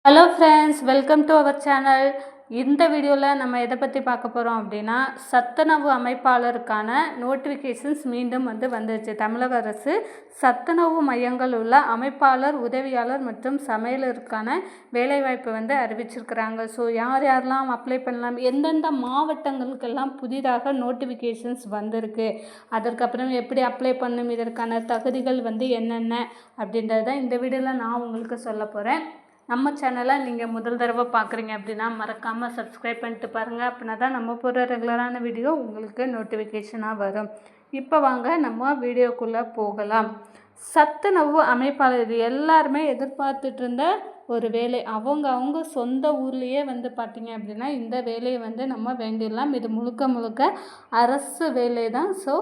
Hello friends, welcome to our channel. இந்த வீடியோவில் நம்ம எதை பற்றி பார்க்க போகிறோம் அப்படின்னா, சத்துணவு அமைப்பாளருக்கான நோட்டிஃபிகேஷன்ஸ் மீண்டும் வந்துருச்சு. தமிழக அரசு சத்துணவு மையங்கள் உள்ள அமைப்பாளர், உதவியாளர் மற்றும் சமையலருக்கான வேலைவாய்ப்பு அறிவிச்சிருக்கிறாங்க. ஸோ யார் யாரெல்லாம் அப்ளை பண்ணலாம், எந்தெந்த மாவட்டங்களுக்கெல்லாம் புதிதாக நோட்டிஃபிகேஷன்ஸ் வந்திருக்கு, அதற்கப்புறம் எப்படி அப்ளை பண்ணணும், இதற்கான தகுதிகள் என்னென்ன அப்படின்றத இந்த வீடியோவில் நான் உங்களுக்கு சொல்ல போகிறேன். நம்ம சேனலை நீங்கள் முதல் தடவை பார்க்குறீங்க அப்படின்னா மறக்காமல் சப்ஸ்கிரைப் பண்ணிட்டு பாருங்கள். அப்படின்னா தான் நம்ம போகிற ரெகுலரான வீடியோ உங்களுக்கு நோட்டிஃபிகேஷனாக வரும். இப்போ வாங்க நம்ம வீடியோக்குள்ளே போகலாம். சத்துணவு அமைப்பாளர், இது எல்லாருமே எதிர்பார்த்துட்டு இருந்த ஒரு வேலை. அவங்க சொந்த ஊர்லேயே பார்த்திங்க அப்படின்னா இந்த வேலையை நம்ம வேண்டிடலாம். இது முழுக்க அரசு வேலை தான். ஸோ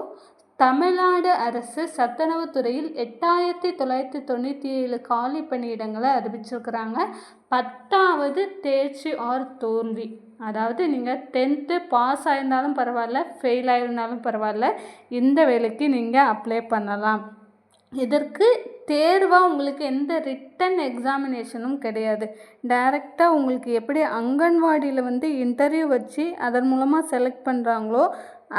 தமிழ்நாடு அரசு சத்துணவு துறையில் 8997 காலி பணியிடங்களை அறிவிச்சிருக்கிறாங்க. 10வது தேர்ச்சி ஆர் தோல்வி, அதாவது நீங்கள் 10th பாஸ் ஆயிருந்தாலும் பரவாயில்ல, ஃபெயில் ஆயிருந்தாலும் பரவாயில்ல, இந்த வேலைக்கு நீங்கள் அப்ளை பண்ணலாம். இதற்கு தேர்வாக உங்களுக்கு எந்த ரிட்டன் எக்ஸாமினேஷனும் கிடையாது. டைரெக்டாக உங்களுக்கு எப்படி அங்கன்வாடியில் இன்டர்வியூ வச்சு அதன் மூலமாக செலக்ட் பண்ணுறாங்களோ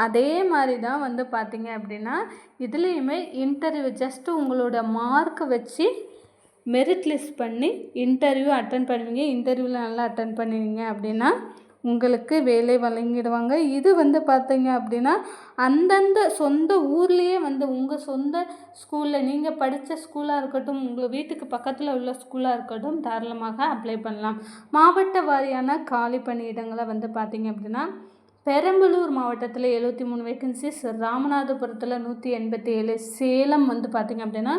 அதே மாதிரி தான் பார்த்தீங்க அப்படின்னா இதுலேயுமே இன்டர்வியூ ஜஸ்ட்டு உங்களோட மார்க்கை வச்சு மெரிட் லிஸ்ட் பண்ணி இன்டர்வியூ அட்டன் பண்ணுவீங்க. இன்டர்வியூவில் நல்லா அட்டன் பண்ணுவீங்க அப்படின்னா உங்களுக்கு வேலை வழங்கிடுவாங்க. இது பார்த்தீங்க அப்படின்னா அந்தந்த சொந்த ஊர்லேயே உங்கள் சொந்த ஸ்கூலில் நீங்கள் படித்த ஸ்கூலாக இருக்கட்டும், உங்கள் வீட்டுக்கு பக்கத்தில் உள்ள ஸ்கூலாக இருக்கட்டும், தாராளமாக அப்ளை பண்ணலாம். மாவட்ட வாரியான காலி பணியிடங்களை பார்த்தீங்க அப்படின்னா பெரம்பலூர் மாவட்டத்தில் 73 வேக்கன்சிஸ், ராமநாதபுரத்தில் 187, சேலம் பார்த்திங்க அப்படின்னா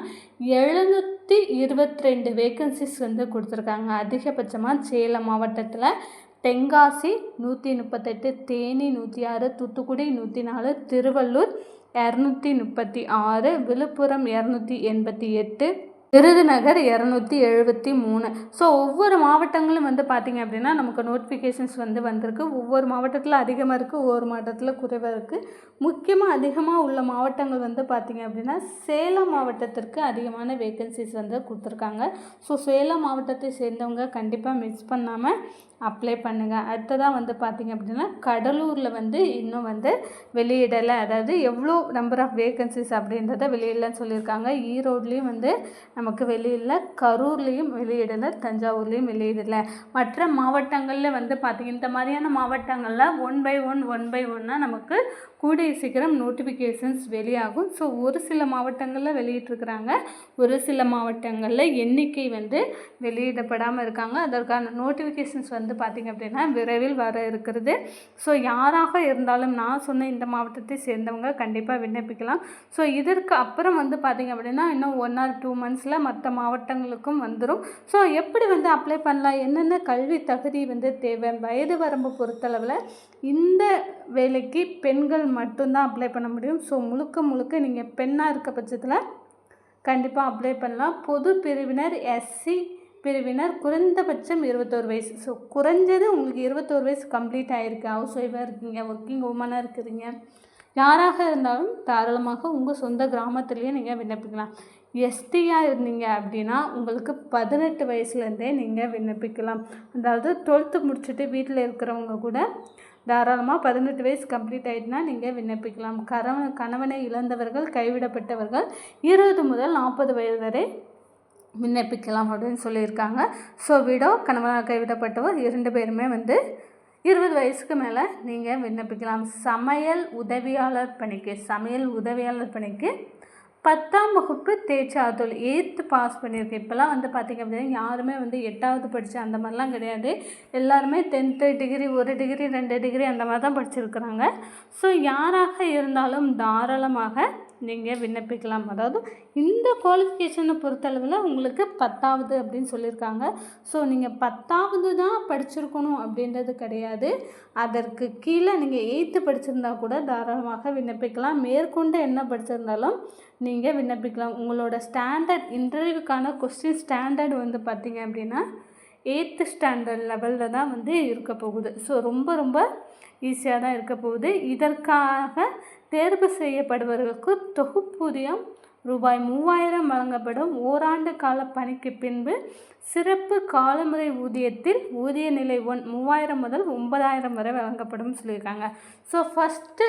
722 வேக்கன்சிஸ் கொடுத்துருக்காங்க. அதிகபட்சமாக சேலம் மாவட்டத்தில் தென்காசி 138, தேனி 106, தூத்துக்குடி 104, திருவள்ளூர் 236, விழுப்புரம் 288, விருதுநகர் 273. ஸோ ஒவ்வொரு மாவட்டங்களும் பார்த்திங்க அப்படின்னா நமக்கு நோட்டிஃபிகேஷன்ஸ் வந்திருக்கு. ஒவ்வொரு மாவட்டத்தில் அதிகமாக இருக்குது, ஒவ்வொரு மாவட்டத்தில் குறைவாக இருக்குது. முக்கியமாக அதிகமாக உள்ள மாவட்டங்கள் பார்த்திங்க அப்படின்னா சேலம் மாவட்டத்திற்கு அதிகமான வேக்கன்சிஸ் கொடுத்துருக்காங்க. ஸோ சேலம் மாவட்டத்தை சேர்ந்தவங்க கண்டிப்பாக மிஸ் பண்ணாமல் அப்ளை பண்ணுங்கள். அடுத்ததாக பார்த்திங்க அப்படின்னா கடலூரில் இன்னும் வெளியிடலை, அதாவது எவ்வளோ நம்பர் ஆஃப் வேக்கன்சிஸ் அப்படின்றத வெளியிடலன்னு சொல்லியிருக்காங்க. ஈரோட்லேயும் நமக்கு வெளியிடல, கரூர்லேயும் வெளியிடலை, தஞ்சாவூர்லேயும் வெளியிடலை. மற்ற மாவட்டங்களில் பார்த்திங்க இந்த மாதிரியான மாவட்டங்களில் ஒன் பை ஒன்னாக நமக்கு கூடிய சீக்கிரம் நோட்டிஃபிகேஷன்ஸ் வெளியாகும். ஸோ ஒரு சில மாவட்டங்களில் வெளியிட்டிருக்கிறாங்க, ஒரு சில மாவட்டங்களில் எண்ணிக்கை வெளியிடப்படாமல் இருக்காங்க. அதற்கான நோட்டிஃபிகேஷன்ஸ் பார்த்திங்க அப்படின்னா விரைவில் வர இருக்கிறது. ஸோ யாராக இருந்தாலும் நான் சொன்ன இந்த மாவட்டத்தை சேர்ந்தவங்க கண்டிப்பாக விண்ணப்பிக்கலாம். ஸோ இதற்கு அப்புறம் பார்த்திங்க அப்படின்னா இன்னும் 1 or 2 monthஸில் மற்ற மாவட்டங்களுக்கும் வந்துடும். ஸோ எப்படி அப்ளை பண்ணலாம், என்னென்ன கல்வி தகுதி தேவை, வயது வரம்பு பொறுத்தளவில் இந்த வேலைக்கு பெண்கள் மட்டும்தான் அப்ளை பண்ண முடியும். ஸோ முழுக்க நீங்கள் பெண்ணாக இருக்க பட்சத்தில் கண்டிப்பாக அப்ளை பண்ணலாம். பொது பிரிவினர், எஸ்சி பிரிவினர் குறைந்தபட்சம் 21 வயசு. ஸோ குறைஞ்சது உங்களுக்கு 21 வயசு கம்ப்ளீட் ஆகிருக்கு, ஹவுஸ் ஒய்ஃபாக இருக்கீங்க, ஒர்க்கிங் உமனாக இருக்கிறீங்க, யாராக இருந்தாலும் தாராளமாக உங்கள் சொந்த கிராமத்துலேயே நீங்கள் விண்ணப்பிக்கலாம். எஸ்டியாக இருந்தீங்க அப்படின்னா உங்களுக்கு 18 வயசுலேருந்தே நீங்கள் விண்ணப்பிக்கலாம். அதாவது 12th முடிச்சுட்டு வீட்டில் இருக்கிறவங்க கூட தாராளமாக 18 வயசு கம்ப்ளீட் ஆகிட்டுனா நீங்கள் விண்ணப்பிக்கலாம். கணவனை இழந்தவர்கள், கைவிடப்பட்டவர்கள் 20 முதல் 40 வயது வரை விண்ணப்பிக்கலாம் அப்படின்னு சொல்லியிருக்காங்க. ஸோ கணவனால் கைவிடப்பட்டவர் 2 பேருமே 20 வயசுக்கு மேலே நீங்கள் விண்ணப்பிக்கலாம். சமையல் உதவியாளர் பணிக்கு 10ஆம் வகுப்பு தேர்ச்சி ஆதல் 8th பாஸ் பண்ணியிருக்கு. இப்போலாம் பார்த்திங்க அப்படின்னா யாருமே 8வது படித்து அந்த மாதிரிலாம் கிடையாது. எல்லாருமே 10th டிகிரி, 1 டிகிரி, 2 டிகிரி அந்த மாதிரி தான் படிச்சிருக்கிறாங்க. ஸோ யாராக இருந்தாலும் தாராளமாக நீங்கள் விண்ணப்பிக்கலாம். அதாவது இந்த குவாலிஃபிகேஷனை பொறுத்தளவில் உங்களுக்கு 10வது அப்படின்னு சொல்லியிருக்காங்க. ஸோ நீங்கள் 10வது தான் படிச்சிருக்கணும் அப்படின்றது கிடையாது. அதற்கு கீழே நீங்கள் 8th படிச்சிருந்தா கூட தாராளமாக விண்ணப்பிக்கலாம். மேற்கொண்டு என்ன படிச்சிருந்தாலும் நீங்கள் விண்ணப்பிக்கலாம். உங்களோட ஸ்டாண்டர்ட், இன்டர்வியூக்கான கொஸ்டின் ஸ்டாண்டர்ட் பார்த்திங்க அப்படின்னா 8th ஸ்டாண்டர்ட் லெவலில் தான் இருக்க போகுது. ஸோ ரொம்ப ஈஸியாக தான் இருக்க போகுது. இதற்காக தேர்வு செய்யப்படுபவர்களுக்கு தொகுப்பூதியம் ரூபாய் 3000 வழங்கப்படும். ஓராண்டு கால பணிக்கு பின்பு சிறப்பு காலமுறை ஊதியத்தில் ஊதிய நிலை 3000 முதல் 9000 வரை வழங்கப்படும் சொல்லியிருக்காங்க. ஸோ ஃபஸ்ட்டு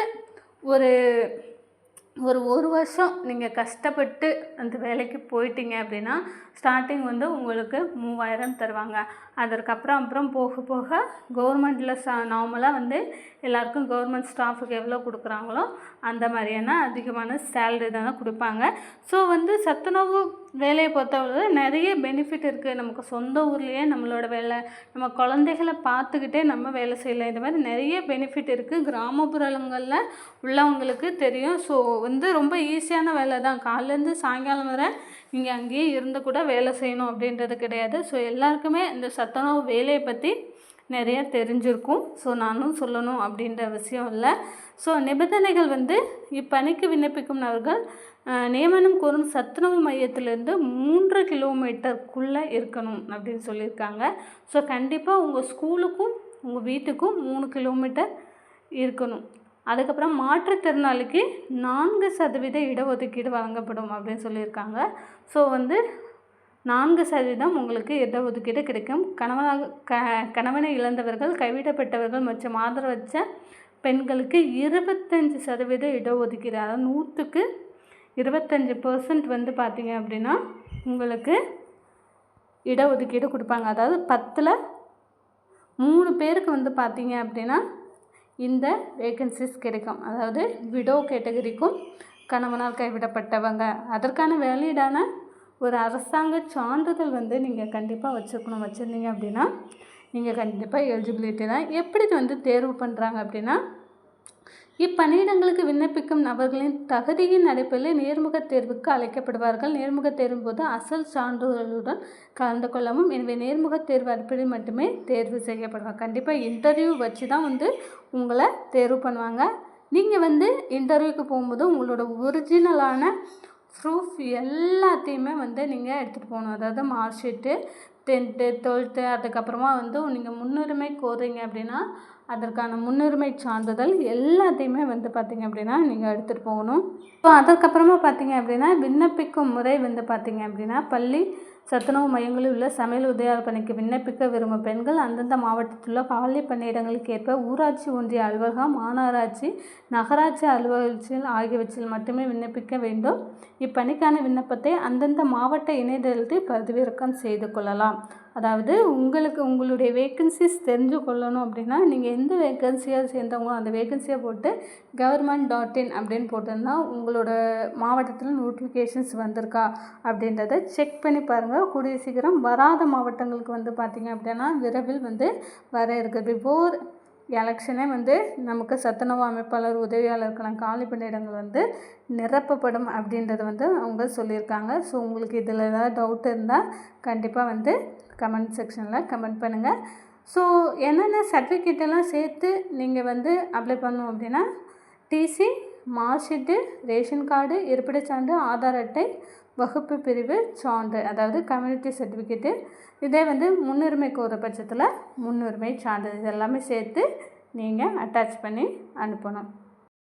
ஒரு வருஷம் நீங்கள் கஷ்டப்பட்டு அந்த வேலைக்கு போயிட்டீங்க அப்படின்னா ஸ்டார்டிங் வந்து உங்களுக்கு 3000 தருவாங்க. அப்புறம் போக போக கவர்மெண்ட்டில் நார்மலாக வந்து எல்லாருக்கும் கவர்மெண்ட் ஸ்டாஃபுக்கு எவ்வளோ கொடுக்குறாங்களோ அந்த மாதிரியான அதிகமான சேலரி தானே கொடுப்பாங்க. ஸோ வந்து சத்துணவு வேலையை பொறுத்தவரை நிறைய பெனிஃபிட் இருக்குது. நமக்கு சொந்த ஊர்லேயே நம்மளோட வேலை, நம்ம குழந்தைகளை பார்த்துக்கிட்டே நம்ம வேலை செய்யலாம். இந்த மாதிரி நிறைய பெனிஃபிட் இருக்குது. கிராமப்புறங்களில் உள்ளவங்களுக்கு தெரியும். ஸோ வந்து ரொம்ப ஈஸியான வேலை தான். காலையிலேருந்து சாயங்காலம் வரை நீங்கள் அங்கேயே இருந்து கூட வேலை செய்யணும் அப்படின்றது கிடையாது. ஸோ எல்லாருக்குமே இந்த சத்துணவு வேலையை பற்றி நிறைய தெரிஞ்சிருக்கும். ஸோ நானும் சொல்லணும் அப்படின்ற அவசியம் இல்லை. ஸோ நிபந்தனைகள் வந்து இப்பணிக்கு விண்ணப்பிக்கும் நபர்கள் நியமனம் கோரும் சத்துணவு மையத்திலேருந்து 3 கிலோமீட்டருக்குள்ளே இருக்கணும் அப்படின்னு சொல்லியிருக்காங்க. ஸோ கண்டிப்பாக உங்கள் ஸ்கூலுக்கும் உங்கள் வீட்டுக்கும் 3 கிலோமீட்டர் இருக்கணும். அதுக்கப்புறம் மாற்றுத்திறனாளிக்கு 4% இடஒதுக்கீடு வழங்கப்படும் அப்படின்னு சொல்லியிருக்காங்க. ஸோ வந்து 4% உங்களுக்கு இடஒதுக்கீடு கிடைக்கும். கணவனை இழந்தவர்கள், கைவிடப்பட்டவர்கள் மற்றும் ஆதரவற்ற பெண்களுக்கு 25% இடஒதுக்கீடு, அதாவது 100க்கு 25% வந்து பார்த்திங்க அப்படின்னா உங்களுக்கு இடஒதுக்கீடு கொடுப்பாங்க. அதாவது 10ல் 3 பேருக்கு வந்து பார்த்திங்க அப்படின்னா இந்த வேகன்சிஸ் கிடைக்கும். அதாவது விடோ கேட்டகரிக்கும் கணவனால் கைவிடப்பட்டவங்க அதற்கான வேலிடான ஒரு அரசாங்க சான்றிதழ் வந்து நீங்கள் கண்டிப்பாக வச்சுருந்தீங்க அப்படின்னா நீங்கள் கண்டிப்பாக எலிஜிபிலிட்டி தான். எப்படி வந்து தேர்வு பண்ணுறாங்க அப்படின்னா இப்பணியிடங்களுக்கு விண்ணப்பிக்கும் நபர்களின் தகுதியின் அடிப்படையில் நேர்முகத் தேர்வுக்கு அழைக்கப்படுவார்கள். நேர்முகத் தேர்வின் போது அசல் சான்றிதழுடன் கலந்து கொள்ளவும். எனவே நேர்முகத் தேர்வு அடிப்படையில் மட்டுமே தேர்வு செய்யப்படுவாங்க. கண்டிப்பாக இன்டர்வியூ வச்சு தான் வந்து உங்களை தேர்வு பண்ணுவாங்க. நீங்கள் வந்து இன்டர்வியூக்கு போகும்போது உங்களோட ஒரிஜினலான ப்ரூஃப் எல்லாத்தையுமே வந்து நீங்கள் எடுத்துகிட்டு போகணும். அதாவது மார்க் ஷீட்டு, 10th 12th, அதுக்கப்புறமா வந்து நீங்கள் முன்னுரிமை கோருறீங்க அப்படின்னா அதற்கான முன்னுரிமை சான்றிதழ் எல்லாத்தையுமே வந்து பார்த்திங்க அப்படின்னா நீங்கள் எடுத்துகிட்டு போகணும். ஸோ அதுக்கப்புறமா பார்த்திங்க அப்படின்னா விண்ணப்பிக்கும் முறை வந்து பார்த்திங்க அப்படின்னா பள்ளி சத்துணவு மையங்களில் உள்ள சமையல் உதவியாளர் பணிக்கு விண்ணப்பிக்க விரும்பும் பெண்கள் அந்தந்த மாவட்டத்தில் உள்ள காலி பணியிடங்களுக்கு ஏற்ப ஊராட்சி ஒன்றிய அலுவலகம், மாநகராட்சி, நகராட்சி அலுவலகத்தில் ஆகியவற்றில் மட்டுமே விண்ணப்பிக்க வேண்டும். இப்பணிக்கான விண்ணப்பத்தை அந்தந்த மாவட்ட இணையதளத்தில் பதிவிறக்கம் செய்து கொள்ளலாம். அதாவது உங்களுடைய வேக்கன்சிஸ் தெரிஞ்சு கொள்ளணும் அப்படின்னா நீங்கள் எந்த வேக்கன்சியாக சேர்ந்தவங்களோ அந்த வேக்கன்சியை போட்டு government.in அப்படின்னு போட்டிருந்தா உங்களோட மாவட்டத்தில் நோட்டிஃபிகேஷன்ஸ் வந்திருக்கா அப்படின்றத செக் பண்ணி பாருங்கள். கூடிய சீக்கிரம் வராத மாவட்டங்களுக்கு வந்து பார்த்திங்க அப்படின்னா விரைவில் வந்து வர இருக்குது. பிஃபோர் எலெக்ஷனே வந்து நமக்கு சத்துணவு அமைப்பாளர் உதவியாளருக்கான காலி பணியிடங்கள் வந்து நிரப்பப்படும் அப்படின்றது வந்து அவங்க சொல்லியிருக்காங்க. ஸோ உங்களுக்கு இதில் ஏதாவது டவுட் இருந்தால் கண்டிப்பாக வந்து கமெண்ட் செக்ஷனில் கமெண்ட் பண்ணுங்கள். ஸோ என்னென்ன சர்டிஃபிகேட்டெல்லாம் சேர்த்து நீங்கள் வந்து அப்ளை பண்ணணும் அப்படின்னா TC, mark sheet, ration card, இருப்பிடச் சான்று, ஆதார் அட்டை, வகுப்பு பிரிவு சான்று, அதாவது கம்யூனிட்டி சர்டிஃபிகேட்டு, இதே வந்து முன்னுரிமை கோர பட்சத்தில் முன்னுரிமை சான்று, இது எல்லாமே சேர்த்து நீங்கள் அட்டாச் பண்ணி அனுப்பணும்.